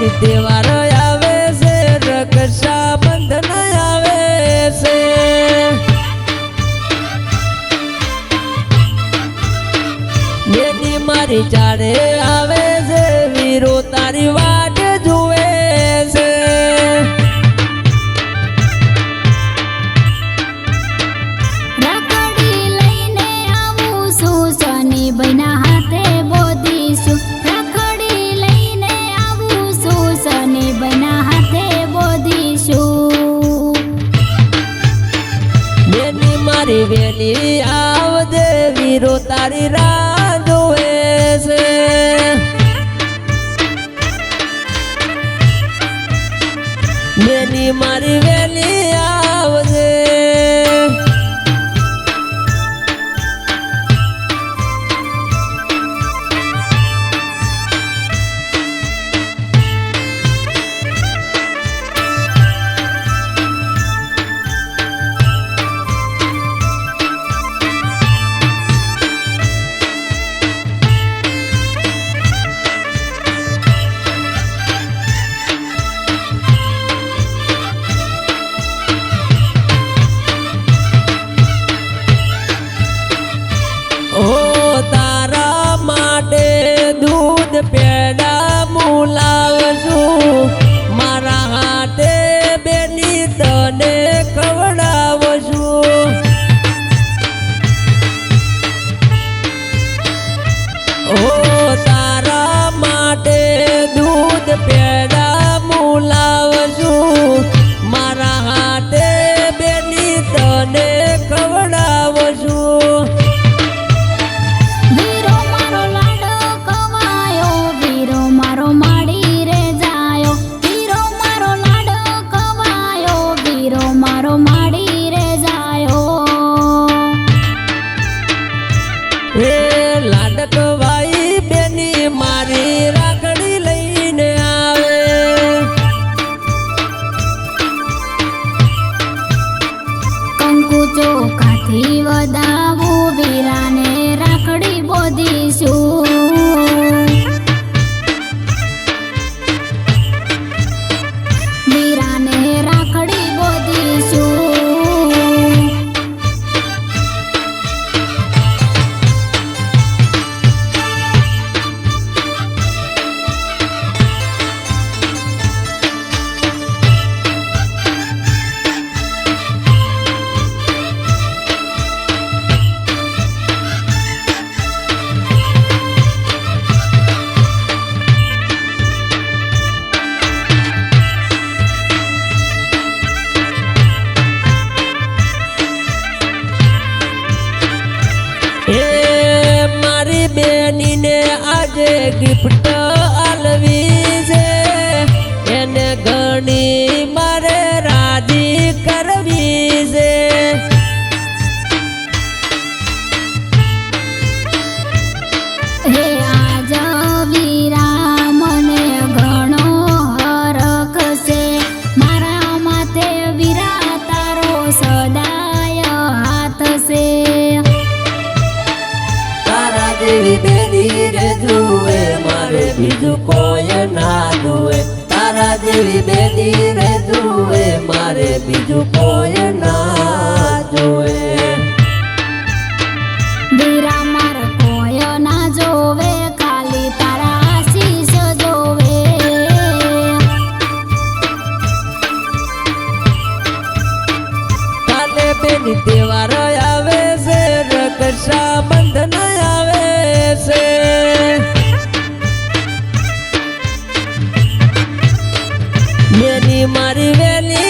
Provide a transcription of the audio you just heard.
બેની તહેવાર આવે છે, રક્ષાબંધન આવે છે. બેની મારી ચારે આવે છે, વીરો તારી વાટ જુએ છે. રાખડી લઈને આવું છું, શનિ બના હાથે બોધીશું. રાખડી લઈને આવું છું, શનિ બના હાથે બોધીશું. બેની મારી વેલી આવજે, વીરો તારી રાહ જોવે છે. બેની મારી વેલી આવજે. તારા માટે દૂધ પેડા હું લાવશું, મારા હાથે બેની તને ખવડાવશું. તારા માટે દૂધ પેડા હું લાવશું, મારા હાથે બેની તને ખવડાવશું. લાડકવાઈ બેની મારી રાખડી લઈને આવે. કંકુ ચોખાથી વધાવું, વીરાને રાખડી બોધીશું. વીરાને રાખડી બોધીશું. મારી બેનીને આજે ગિફ્ટ આલવી છે, એને ઘણી મારે રાજી કરવી છે. હે આજ વીરા મને ઘણો હરખ છે, મારા માથે વીરા તારો સદાય હાથ છે. તારા જેવી બેની રે જુએ, મારે બીજું કોઈ ના જુએ. તારા જેવી બેની રે જુએ, મારે બીજું કોઈ ના જુએ. વીરા મારે કોઈ ના જોવે, ખાલી તારા આશીષ જોવે. કાલે બેની તહેવાર આવે છે, રક્ષાબંધન આવે છે. બેની મારી વેલી